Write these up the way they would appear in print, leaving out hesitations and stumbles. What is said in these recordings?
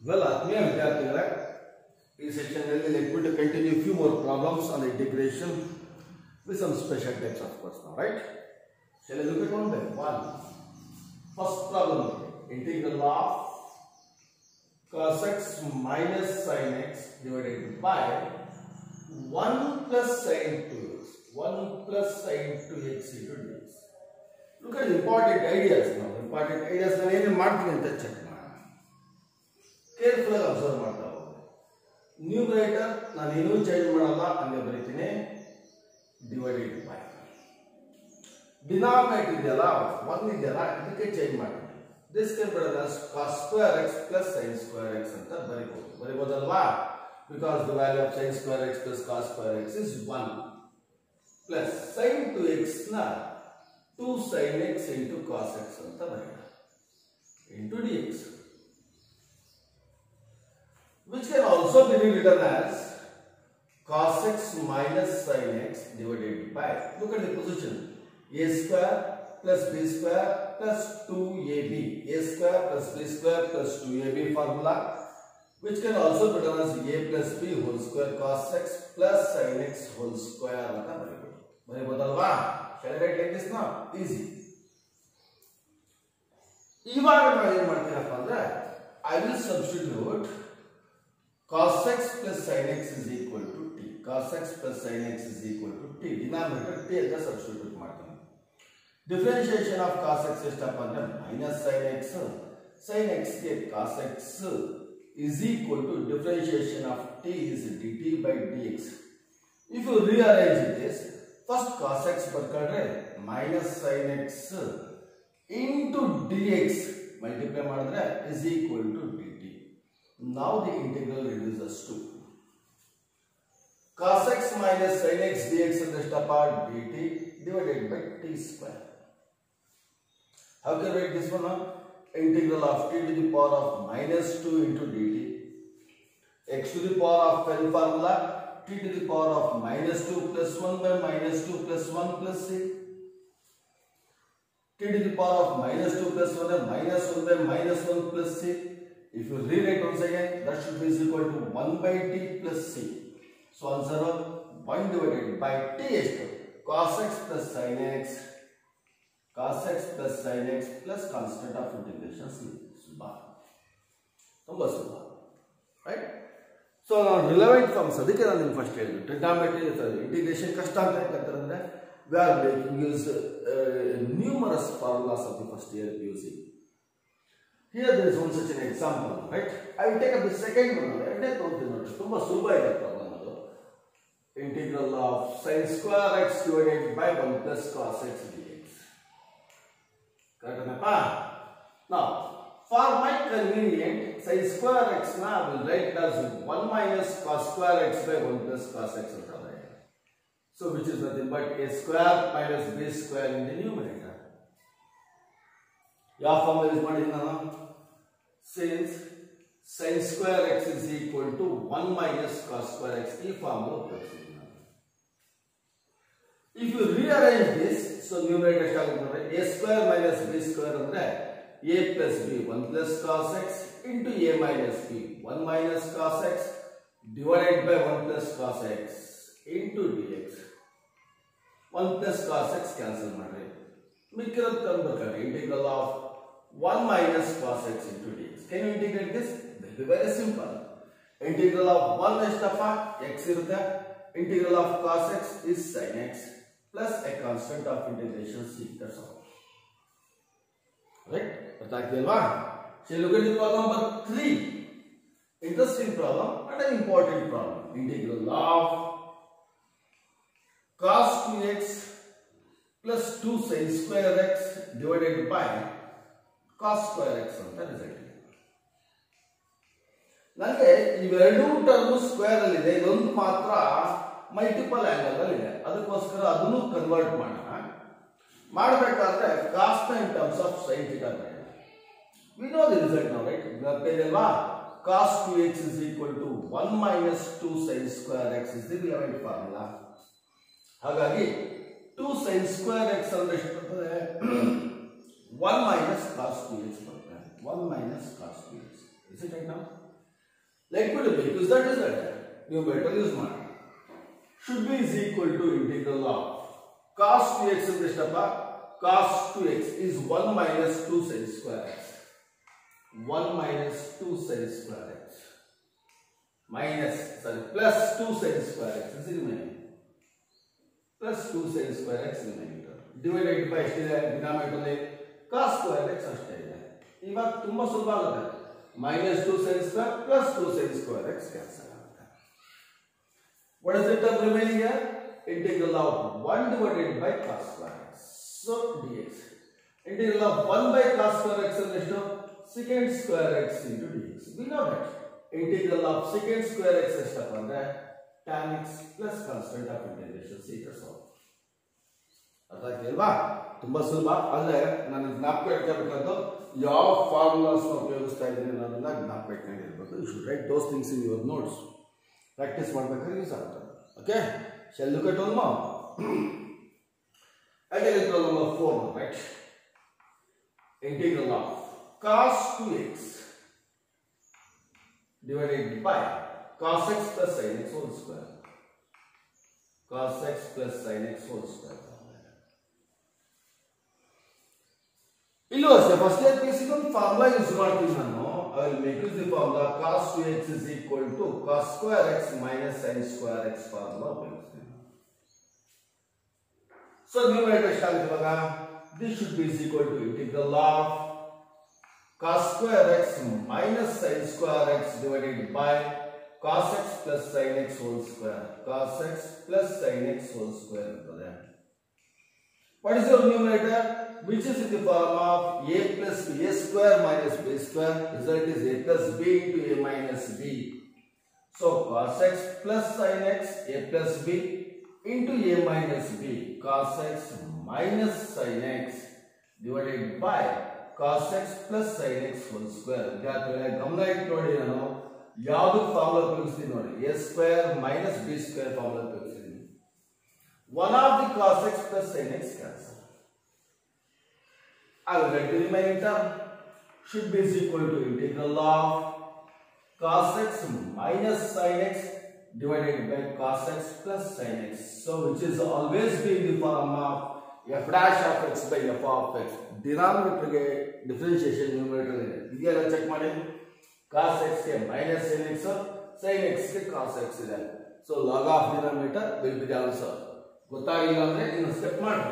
Well, ಆತ್ಮೀಯ ವಿದ್ಯಾರ್ಥಿಗಳೇ, ಈ ಸೆಕ್ಷನ್ ಅಲ್ಲಿ let me to continue few more problems on integration with some special types of course now, right? Shall I look at one by one? First problem, integral of cos x minus sin x divided by 1 plus sin 2x. 1 plus sin 2x into dx. Look at important ideas now. Important ideas ನಾನು ಏನು ಮಾಡ್ತೀನಿ ಅಂತ check ಮಾಡೋಣ. Careful ಆಗಿ observe ಮಾಡ್ತಾ ಹೋಗಿ. Numerator ನಾನು ಏನೂ ಚೇಂಜ್ ಮಾಡಲ್ಲ, ಹಂಗೆ ಬರೀತೀನಿ ಡಿವೈಡೆಡ್ ಬೈ. ಡಿನಾಮಿನೇಟರ್ ಇದೆಯಲ್ಲ 1 ಇದೆಯಲ್ಲ ಇದಕ್ಕೆ ಚೇಂಜ್ ಮಾಡ್ತೀನಿ. This can B return as cos square x plus sin square x ಅಂತ ಬರೀಬಹುದಲ್ವಾ? Because the value of sin square x plus cos square x is 1 plus sin 2x na 2 sin x into cos x ಅಂತ ಬರೆಯೋಣ into dx, which can also be written as cos x minus sin x divided by, look at the position, a square plus b square plus 2ab, a square plus b square plus 2ab formula, which can also be written as a plus b whole square cos x plus sin x whole square ಅಂತ ಬರೀಬಹುದಲ್ವಾ? Shall I write like this now? Easy. ಇವಾಗ ನಾವು ಏನು ಮಾಡ್ತೀರಪ್ಪ ಅಂದ್ರೆ I will substitute cos x plus sin x is equal to t. Cos x plus sin x is equal to t. Denominator t ಅಂತ substitute ಮಾಡ್ತೀನಿ. Differentiation of cos x ಎಷ್ಟಪ್ಪ ಅಂದ್ರೆ minus sin x. Sin x ಗೆ cos x is equal to differentiation of t is dt by dx. If you rearrange this, first cos x ಬರ್ಕೊಂಡ್ರೆ minus sin x into dx multiply ಮಾಡಿದ್ರೆ is equal to dt. Now the integral reduces to cos x minus sin x dx ಅಂದ್ರೆ ಎಷ್ಟಪ್ಪ dt divided by t square. How can we write this one now? Integral of t to the power of minus 2 into dt, x to the power of n formula, t to the power of minus 2 plus 1 by minus 2 plus 1 plus c, t to the power of minus 2 plus 1 by minus 1 by minus 1 plus c. If you rewrite once again, that should be equal to 1 by t plus c. So answer 1 divided by t is cos x plus sin x, cos x plus sin x plus constant of integration c. Number super, right? So now relevant forms ಅದಕ್ಕೆ ನಾನು ನಿಮಗೆ first ಹೇಳಿದೆ trigonometry integration ಕಷ್ಟ ಅಂತ ಯಾಕಂತಂದ್ರೆ we are making use numerous formulas of the first year using. Here there is one such an example, right? I will take up the second one. ಎರಡನೇ ತೋರಿಸ್ತೀನಿ ನೋಡಿ, ತುಂಬಾ ಸುಲಭ ಇದೆ ಪ್ರಾಬ್ಲಮ್ ಅದು. Integral of sin square x divided by 1 plus cos x dx. Correct ಏನಪ್ಪಾ? Now for my convenient, sin square x na I will write it as 1 minus cos square x by 1 plus cos x ಅಂತ ಬರೆಯೋಣ. So which is nothing but a square minus b square in the numerator. ಯಾವ form use ಮಾಡಿದ್ದೀನಿ ನಾನು? Since sin square x is equal to 1 minus cos square x, ಈ formula ಉಪಯೋಗಿಸಿದ್ದೀನಿ ನಾನು. If you rearrange this, so numerator ಎಷ್ಟಾಗುತ್ತೆ? a square minus b square ಅಂದ್ರೆ a plus b 1 plus cos x into a minus b 1 minus cos x divided by 1 plus cos x into dx. 1 plus cos x cancel ಮಾಡ್ರಿ, ಮಿಕ್ಕಿರೋದು ತಂದ್ಬಿಡ್ತಾರೆ integral of 1 minus cos x into dx. Can you integrate this? Very very simple. Integral of 1 ಎಷ್ಟಪ್ಪ? x ಇರುತ್ತೆ. Integral of cos x is sin x plus a constant of integration c. That's all. Right? ಅರ್ಥ ಆಗ್ತಿಲ್ವಾ? So look at the problem number 3. Interesting problem and an important problem. Integral of cos 2x plus 2 sin square x divided by cos square x ಅಂತ result. ನನಗೆ ಇವೆರಡೂ term square ಅಲ್ಲಿ ಇದೆ, ಇದೊಂದು ಮಾತ್ರ multiple angle ಅಲ್ಲಿ ಇದೆ. ಅದಕ್ಕೋಸ್ಕರ ಅದನ್ನು ಕನ್ವರ್ಟ್ ಮಾಡೋಣ. ಮಾಡಬೇಕಾದ್ರೆ cos ನ in terms of sin theta ಬರೆಯೋಣ. We know the result now, right? ಗೊತ್ತಿದೆಯಲ್ವಾ? cos 2x is equal to 1 minus 2 sin square x is the relevant formula. ಹಾಗಾಗಿ 2 sin square x ಅಂದ್ರೆ ಎಷ್ಟು ಬರ್ತದೆ? 1 minus cos 2x ಬರ್ತದೆ. 1 minus cos 2x. Is it right now? Let me use that result. Numerator use ಮಾಡಿ. Should be is equal to integral of cos 2x ಅಂದ್ರೆ ಎಷ್ಟಪ್ಪ? Cos 2x is 1 minus 2 sin square x. 1 minus 2 sin square x. Plus 2 sin square x is remaining. Plus 2 sin square x remaining. Divided by ಎಷ್ಟಿದೆ? Denominator cos square x ಅಷ್ಟೇ ಇದೆ. ಇವಾಗ ತುಂಬಾ ಸುಲಭ ಆಗುತ್ತೆ. minus 2 sin square plus 2 sin square x cancel ಆಗುತ್ತೆ. What is the term remaining here? Integral of 1 divided by cos square x. So dx. Integral of 1 by cos square x is ಎಷ್ಟು? Secant square x into dx. We know that. Integral of secant square x ಎಷ್ಟಪ್ಪ ಅಂದ್ರೆ tan x plus constant of integration c that's all. ಅರ್ಥ ಆಗ್ತಿಲ್ವಾ? ತುಂಬಾ ಸುಲಭ. ಅಂದ್ರೆ ನಾನು ಜ್ಞಾಪಕ ಇಟ್ಕೋಬೇಕಾದ್ದು ಯಾವ ಫಾರ್ಮುಲಾಸ್ ಉಪಯೋಗಿಸ್ತಾ ಇದ್ದೀನಿ ಅನ್ನೋದನ್ನ ಜ್ಞಾಪಕ ಇಟ್ಕೊಂಡಿರ್ಬೇಕು. You should write those things in your notes. Practice ಮಾಡ್ಬೇಕಾದ್ರೆ ಯೂಸ್ ಆಗ್ತದೆ. Okay, shall look at one more. Integral number 4, right? Integral of cos 2x divided by cos x plus sin x whole square. Cos x plus sin x whole square. ಇಲ್ಲೂ ಅಷ್ಟೇ first year ಕೇಸಿಗೆ ಒಂದು formula use ಮಾಡ್ತೀನಿ ನಾನು. I will make use the formula cos 2x is equal to cos square x minus sin square x formula ಉಪಯೋಗಿಸ್ತೀನಿ. So numerator ಎಷ್ಟಾಗುತ್ತೆ ಇವಾಗ? this should be is equal to integral of cos square x minus sin square x divided by cos x plus sin x whole square. Cos x plus sin x whole square ಇರ್ತದೆ. What is your numerator? Which is in the form of a plus b, a square minus b square. Result is a plus b into a minus b. So cos x plus sin x, a plus b into a minus b. Cos x minus sin x divided by cos x plus sin x whole square. ಗಮನ ಇಟ್ಟು ನೋಡಿ, ನಾನು ಯಾವುದು formula ಉಪಯೋಗಿಸ್ತೀನಿ ನೋಡಿ. a square minus b square formula ಉಪಯೋಗಿಸ್ತೀನಿ. One of the cos x plus sin x cancel. I will write the remaining term. Should be is equal to integral of cos x minus sin x divided by cos x plus sin x. So which is always be in the form of f dash of x by f of x. Denominator ge differentiation numerator ಇದೆ. ಇದೆಲ್ಲ check ಮಾಡಿ. cos x ಗೆ minus sin x, sin x ಗೆ cos x ಇದೆ. So log of denominator will be the answer. ಗೊತ್ತಾಗಿಲ್ಲ ಅಂದ್ರೆ ಇನ್ನು step ಮಾಡಿ.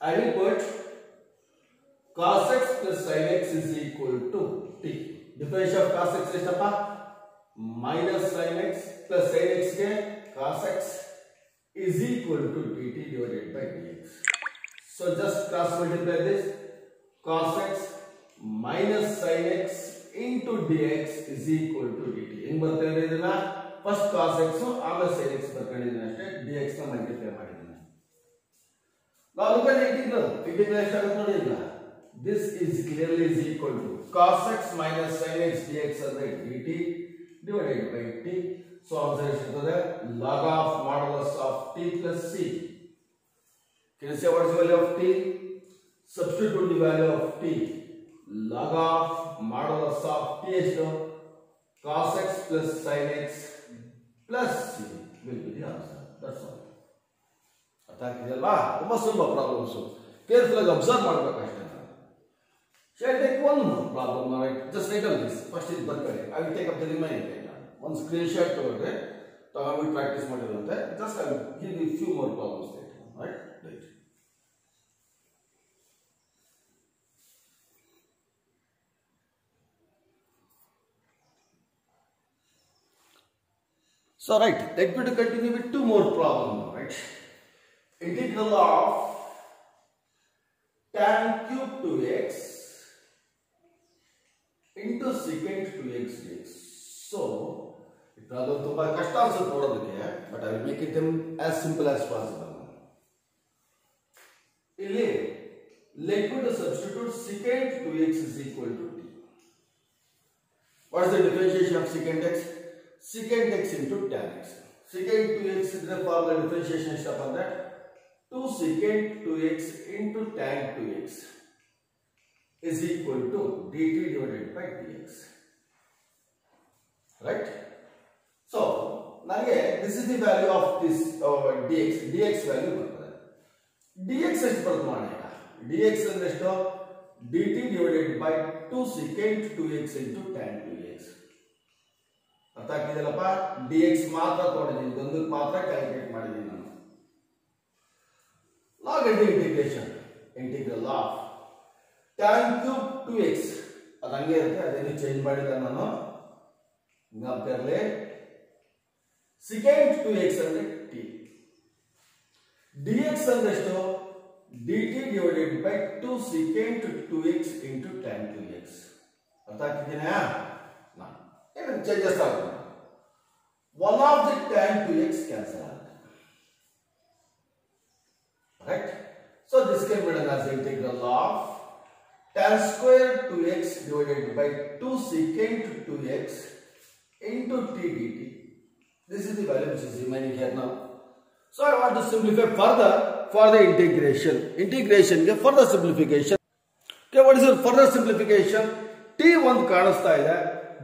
I will put cos x plus sin x is equal to t. Differential of cos x ಎಷ್ಟಪ್ಪ? minus sin x plus sin x ಗೆ cos x is equal to dt divided by dx. So just cross multiply this. Cos x minus sin x into dx is equal to dt. ಹೆಂಗ್ ಬರ್ತಾ ಇದೆ ಇದನ್ನ? First cos x ಆಮೇಲೆ sin x ಬರ್ಕೊಂಡಿದ್ದೀನಿ ಅಷ್ಟೇ. dx ನ multiply ಮಾಡಿದ್ದೀನಿ. Now look at integral. Integral ಎಷ್ಟಾಗುತ್ತೆ ನೋಡಿ ಈಗ. This is clearly is equal to cos x minus sin x dx ಅಂದ್ರೆ dt divided by t. So answer ಎಷ್ಟಿರ್ತದೆ? log of modulus of t plus c. Can you say what is the value of t? Substitute the value of t. log of modulus of t ಎಷ್ಟು? cos x plus sin x plus c will be the answer. That's all. ಅರ್ಥ ಆಗ್ತಿದೆಯಲ್ವಾ? ತುಂಬಾ ಸುಲಭ problems. Careful ಆಗಿ observe ಮಾಡಬೇಕಷ್ಟೇ. Shall I take one more problem? Right? Just write down this. First is ಬರ್ಕೊಳ್ಳಿ. I will take up the remaining data. One screenshot ತಗೊಂಡ್ರೆ ತಗೊಂಡು practice ಮಾಡಿದಂತೆ. Just I will give you few more problems later. Right? Right. So right, let me to continue with two more problems. Right? Integral of tan cube 2x into secant 2x dx. So, it rather ತುಂಬಾ ಕಷ್ಟ ಅನ್ಸುತ್ತೆ ನೋಡೋದಕ್ಕೆ, but I will make it as simple as possible. ಇಲ್ಲಿ let me to substitute secant 2x is equal to t. What is the differentiation of secant x? Secant x into tan x. Secant 2x ಇದ್ರೆ formula differentiation ಎಷ್ಟಪ್ಪ ಅಂದ್ರೆ 2 secant 2x into tan 2x is equal to dt divided by dx. right? So ನನಗೆ this is the value of this dx value ಬರ್ತದೆ. dx ಎಷ್ಟು ಬರುತ್ತೆ ನೋಡಿ ಈಗ dx ಅಂದ್ರೆ ಎಷ್ಟು dt divided by 2 secant 2x into tan 2x. ಅರ್ಥ ಆಗ್ತಿದೆಯಲ್ಲಪ್ಪ? dx ಮಾತ್ರ ತಗೊಂಡಿದ್ದೀನಿ, ಇದೊಂದಕ್ಕೆ ಮಾತ್ರ ಕ್ಯಾಲ್ಕುಲೇಟ್ ಮಾಡಿದ್ದೀನಿ ನಾನು. log integration integral of tan cube 2x ಅದು ಹಂಗೆ ಇರುತ್ತೆ, ಅದೇನು ಚೇಂಜ್ ಮಾಡಿಲ್ಲ ನಾನು. ಜ್ಞಾಪಕರಲಿ secant 2x ಅಂದ್ರೆ t, dx ಅಂದ್ರೆ ಎಷ್ಟು dt divided by 2 secant 2x into tan 2x. ಅರ್ಥ ಆಗ್ತಿದೆಯಾ? ಏನು ಚೇಂಜಸ್ ಆಗುತ್ತೆ, one of the tan 2x cancel ಆಗುತ್ತೆ, right? So this can be done as integral of tan square 2x divided by 2 secant 2x into t dt. This is the value which is remaining here now. So I want to simplify further for the integration. Integration ge further simplification. Okay, what is the further simplification? T ಒಂದು ಕಾಣಿಸ್ತಾ ಇದೆ,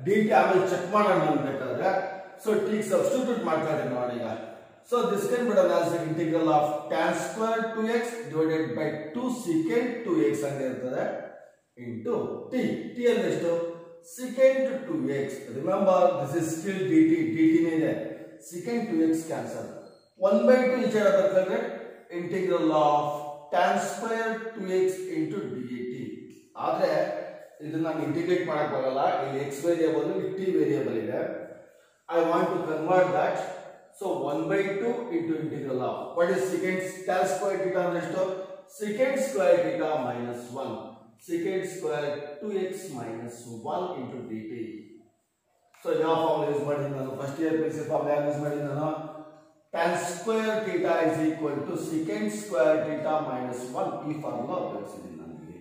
dt ಆಮೇಲೆ check ಮಾಡೋಣ ಅನ್ಬೇಕಾದ್ರೆ. So t substitute ಮಾಡ್ತಾ ಇದ್ದೀನಿ ನೋಡಿ ಈಗ. So this can be done as the integral of tan square 2x divided by 2 secant 2x ಹಂಗೆ ಇರ್ತದೆ into t. t ಅಂದ್ರೆ ಎಷ್ಟು secant 2x. Remember this is still dt, dt ನೇ ಇದೆ, secant 2x cancel. 1/2 ಈಚೆ ಬರ್ತದೆ integral of tan square 2x into dt. ಆದ್ರೆ ಇದನ್ನ ನಾನು ಇಂಟಿಗ್ರೇಟ್ ಮಾಡಕ್ ಬರಲ್ಲ, ಇಲ್ಲಿ x ವೇರಿಯಬಲ್ ಇಲ್ಲಿ t ವೇರಿಯಬಲ್ ಇದೆ. I want to convert that. So 1/2 into integral of what is secant tan square theta ಅಂದ್ರೆ ಎಷ್ಟು secant square theta minus 1 secant square 2x minus 1 into dt. So ಯಾವ formula use ಮಾಡಿದ್ದೀನಿ ನಾನು, first year principle formula use ಮಾಡಿದ್ದೀನಿ ನಾನು. tan square theta is equal to secant square theta minus 1. ಈ formula ಉಪಯೋಗಿಸಿದ್ದೀನಿ ನಾನು ಇಲ್ಲಿ.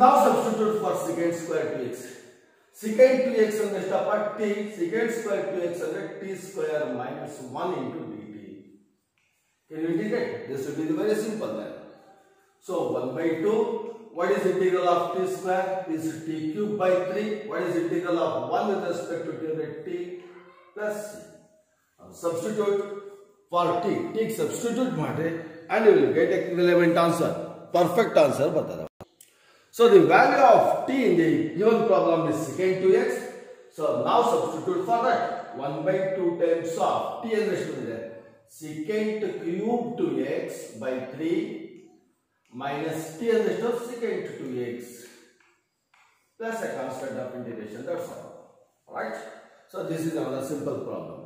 Now substitute for secant square 2x. secant 2x ಅಂದ್ರೆ ಎಷ್ಟಪ್ಪ t, secant square 2x ಅಂದ್ರೆ t square minus 1 into dt. Can you integrate? This will be very simple then. So 1/2, what is integral of t square? Is t cube by 3. What is integral of 1 with respect to t plus c. Substitute for t, t substitute ಮಾಡ್ರಿ and you will get a relevant answer, perfect answer ಬರ್ತದೆ. So the value of t in the given problem is secant 2x. So now substitute for that. 1/2 times of t ಅಂದ್ರೆ ಎಷ್ಟು ಇದೆ secant cube 2x by 3 minus t ಅಂದ್ರೆ ಎಷ್ಟು secant 2x plus a constant of integration. That's all. Right? So this is another simple problem.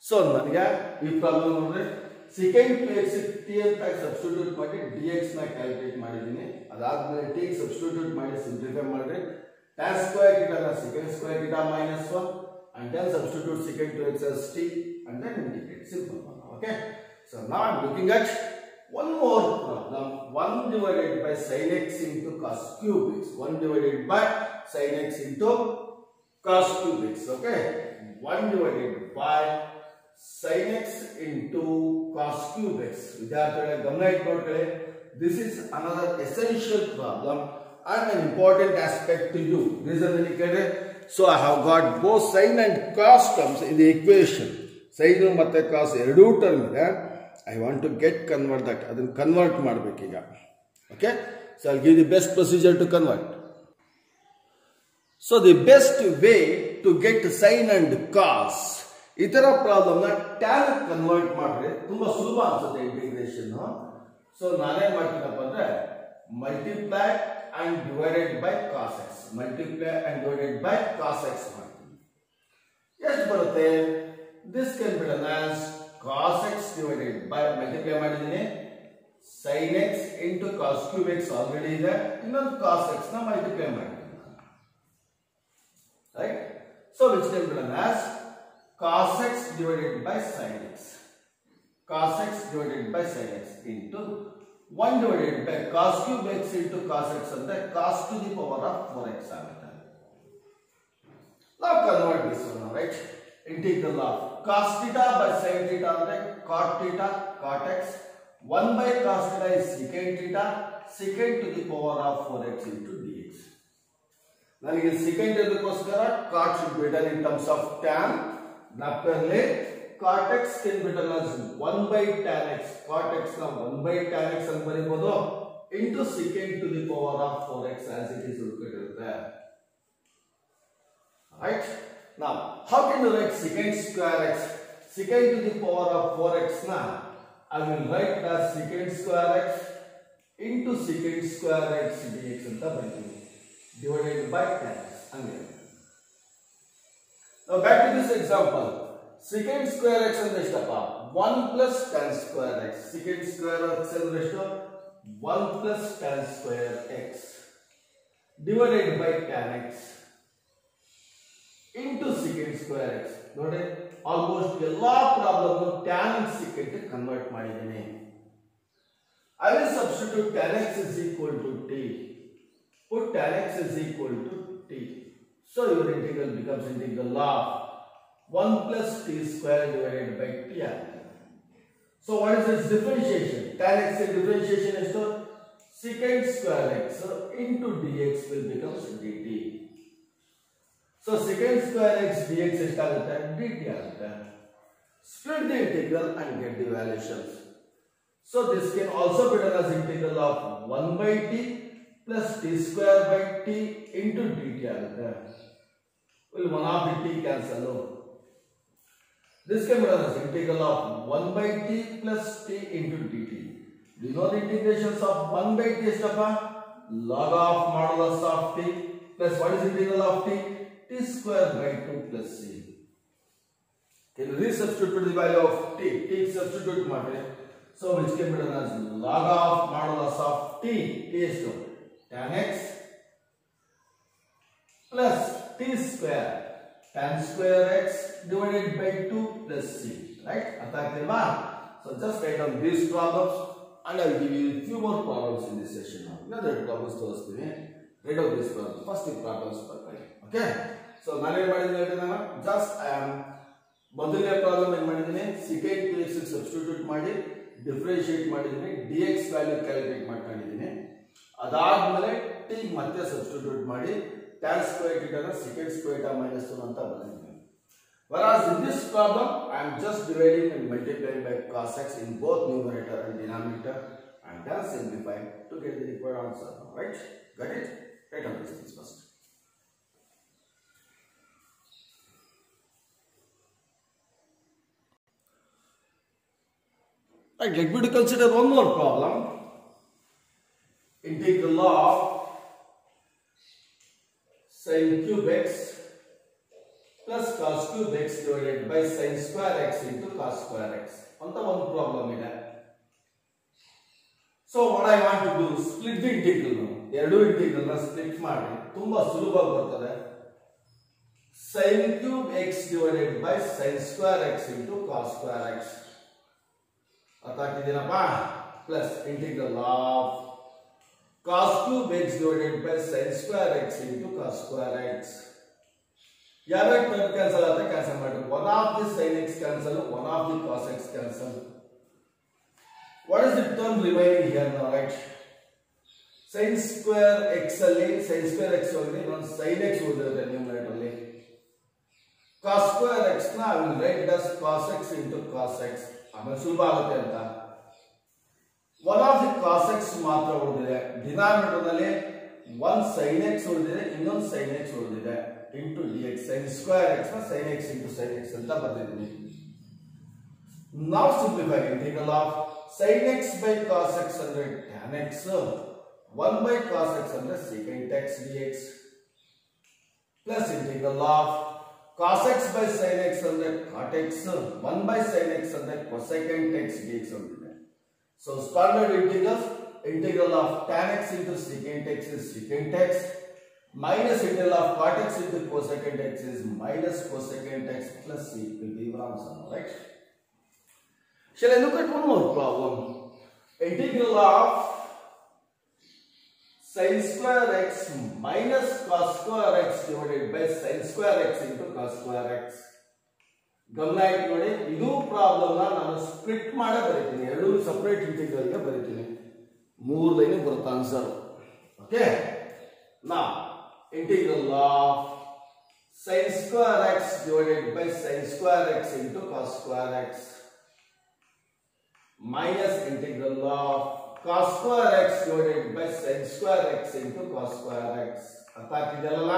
So ನನಗೆ ಈ problem ನೋಡ್ರಿ secant 2x t ಅಂತ substitute ಮಾಡಿ dx ನ ಕ್ಯಾಲ್ಕುಲೇಟ್ ಮಾಡಿದ್ದೀನಿ. ಅದಾದ್ಮೇಲೆ t ಸಬ್ಸ್ಟಿಟ್ಯೂಟ್ ಮಾಡಿ ಸಿಂಪ್ಲಿಫೈ ಮಾಡ್ರಿ. tan square theta ನ secant square theta minus 1 and then substitute secant 2x as t and then integrate. Simple one. Okay. So now I'm looking at one more problem. 1 divided by sin x into cos cube x. 1 divided by sin x into cos cube x. Okay. 1 divided by sin x into cos cube x. ವಿದ್ಯಾರ್ಥಿಗಳೇ ಗಮನ ಇಟ್ಕೊಳ್ಳಿ, this is another essential problem and an important aspect to you. Reason indicated. So I have got both sin and cos terms in the equation. Sin ಮತ್ತೆ cos ಎರಡೂ term ಇದೆ. I want to get convert that. ಅದನ್ನು convert ಮಾಡಬೇಕೀಗ. Okay. So I'll give the best procedure to convert. So the best way to get sin and cos, ಈ ತರ problem ನ tan convert ಮಾಡ್ರೆ ತುಂಬಾ ಸುಲಭ ಅನ್ಸುತ್ತೆ ಇಂಟಿಗ್ರೇಷನ್. ಸೊ ನಾನೇನ್ ಮಾಡ್ತೀನಪ್ಪ ಅಂದ್ರೆ multiply and divided by cos x, multiply and divided by cos x ಮಾಡ್ತೀನಿ. ಎಷ್ಟು ಬರುತ್ತೆ? This can be done as cos x divided by, multiply ಮಾಡಿದ್ದೀನಿ, sine x into cos cube x already ಇದೆ, ಇನ್ನೊಂದು cos x ನ multiply ಮಾಡಿದ್ದೀನಿ. Right? So which can be done as cos x divided by sin x, cos x divided by sin x into 1 divided by cos cube x into cos x ಅಂದ್ರೆ cos to the power of 4x ಆಗುತ್ತೆ. Now convert this one, right? Integral of cos theta by sin theta ಅಂದ್ರೆ cot theta cot x, 1 by cos theta is secant theta, secant to the power of 4x into dx. ನನಗೆ secant ಇದಕ್ಕೋಸ್ಕರ cot should be written in terms of tan. ಜ್ಞಾಪಕದಲ್ಲಿ cot x can be written as 1 by tan x. cot x ನ 1 by tan x ಅಂತ ಬರೀಬಹುದು into secant to the power of 4x as it is ಇರುತ್ತೆ. Right? Now, how can you write secant square x? Secant to the power of 4x na I will write as secant square x into secant square x dx anta barತೀನಿ divided by tan x hage. Now back to this example. Secant square x ಅಂದ್ರೆ ಎಷ್ಟಪ್ಪ 1 plus tan square x. secant square x ಅಂದ್ರೆ ಎಷ್ಟು 1 plus tan square x divided by tan x into secant square x. ನೋಡಿ almost ಎಲ್ಲಾ problem tan x secant convert ಮಾಡಿದ್ದೀನಿ. I will substitute tan x is equal to t. Put tan x is equal to t. So your integral becomes integral of 1 plus t square divided by t. So what is its differentiation? Tan x differentiation is to secant square x into dx will become dt. So secant square x dx ಎಷ್ಟಾಗುತ್ತೆ dt ಆಗುತ್ತೆ. Split the integral and get the valuations. So this can also be done as integral of 1 by t plus t square by t into dt ಆಗುತ್ತೆ. Will one of the t cancel? This can be done as integral of 1 by t plus t into dt. Do you know the integrations of 1 by t ಎಷ್ಟಪ್ಪ log of modulus of t plus what is integral of t? T square by 2 plus c. Can you resubstitute the value of t? T substitute ಮಾಡಿ. So which can be done as log of modulus of t. T is to tan x plus t square tan square x divided by 2 plus c. Right? ಅರ್ಥ ಆಗ್ತಿಲ್ವಾ? So just write down these problems and I will give you a few more problems in this session now. Another problems ತೋರಿಸ್ತೀನಿ. Write down these problems. First the problems ಬರ್ಕೊಳ್ಳಿ. Okay? So ನಾನು ಏನು ಮಾಡಿದ್ದೀನಿ ಹೇಳ್ತೀನಿ just I am ಮೊದಲನೇ problem ಏನು ಮಾಡಿದ್ದೀನಿ secant x substitute ಮಾಡಿ ಡಿಫರೆನ್ಶಿಯೇಟ್ ಮಾಡಿದ್ದೀನಿ dx ವ್ಯಾಲ್ಯೂ ಕ್ಯಾಲ್ಕುಲೇಟ್ ಮಾಡ್ಕೊಂಡಿದ್ದೀನಿ. ಅದಾದ್ಮೇಲೆ t ಮತ್ತೆ ಸಬ್ಸ್ಟಿಟ್ಯೂಟ್ ಮಾಡಿ tan square theta ನ secant square theta minus 1 ಅಂತ ಬರೆದಿದ್ದೀನಿ. Whereas in this problem I am just dividing and multiplying by cos x in both numerator and denominator and then simplify to get the required answer. Right? Got it? Write down these things first. Right, let me to consider one more problem. Integral of sin cube x plus cos cube x divided by sin square x into cos square x. ಅಂತ ಒಂದು problem ಇದೆ. So what I want to do split the integral. ಎರಡು integral ನ split ಮಾಡಿ ತುಂಬಾ ಸುಲಭವಾಗಿ ಬರ್ತದೆ. sin cube x divided by sin square x into cos square x. ಅರ್ಥ ಆಗ್ತಿದೆನಪ್ಪ plus integral of cos cube x divided by sin square x into cos square x. ಯಾವ term cancel ಆಗುತ್ತೆ cancel ಮಾಡಿ one of the sin x cancel one of the cos x cancel. What is the term remaining here now, right? sin square x ಅಲ್ಲಿ sin square x ಹೋಗಿದೆ ಇನ್ನೊಂದು sin x ಉಳಿದಿರುತ್ತೆ numerator ಅಲ್ಲಿ. cos square x ನ I will write as cos x into cos x. ಆಮೇಲೆ ಸುಲಭ ಆಗುತ್ತೆ ಅಂತ one of the cos x ಮಾತ್ರ ಉಳಿದಿದೆ. ಡಿನಾಮಿನೇಟರ್ ನಲ್ಲಿ ಒಂದು sin x ಉಳಿದಿದೆ ಇನ್ನೊಂದು sin x ಉಳಿದಿದೆ into dx sin square x ನ sin x into sin x ಅಂತ ಬರೆದಿದ್ದೀನಿ. Now simplify integral of sin x by cos x ಅಂದ್ರೆ tan x 1 by cos x ಅಂದ್ರೆ secant x dx plus integral of cos x by sin x ಅಂದ್ರೆ cot x 1 by sin x ಅಂದ್ರೆ cosecant x dx ಆಗಿದೆ. So standard integral of tan x into secant x is secant x minus integral of cot x into cosecant x is minus cosecant x plus c will be your answer, right? Shall I look at one more problem? Integral of sin square x minus cos square x divided by sin square x into cos square x. ಗಮನ ಇಟ್ಟು ನೋಡಿ ಇದು problem ನಾನು split ಮಾಡಿ ಬರೀತೀನಿ ಎರಡು separate integral ಗೆ ಬರೀತೀನಿ 3 ಲೈನ್ ಬರುತ್ತೆ ಆನ್ಸರ್. ಓಕೆ ನಾ integral of sin square x divided by sin square x into cos square x minus integral of cos square x divided by sin square x into cos square x. ಅರ್ಥ ಆಗ್ತಿದೆಯಲ್ಲ?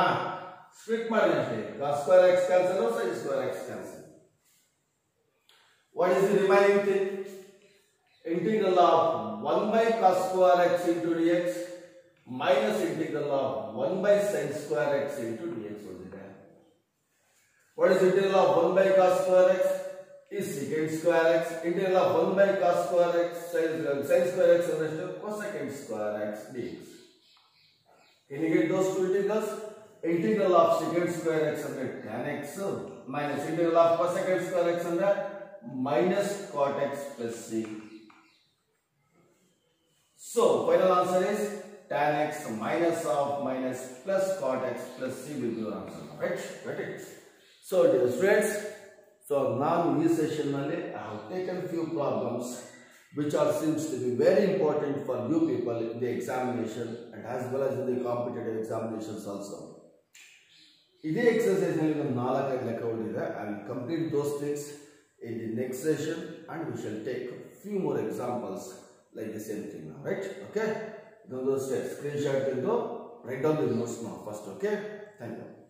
Split ಮಾಡಿ ಅಷ್ಟೇ. cos square x cancel, sin square x cancel. What is the remaining thing? Integral of 1 by cos square x into dx minus integral of 1 by sin square x into dx. What is integral of 1 by cos square x? Is secant square x. Integral of 1 by cos square x sin square x is cosecant square x dx. Can you get those two integrals? Integral of secant square x under tan x minus integral of cosecant square x under minus cot x plus c. So final answer is tan x minus of minus plus cot x plus c will be your answer. Right? Got it? So dear friends, so now in this session I have taken few problems which are seems to be very important for you people in the examination and as well as in the competitive examinations also. This exercise I will complete those things in the next session and we shall take a few more examples like the same thing now, right? Okay? Those screenshot will go, write down the notes now first, okay? Thank you.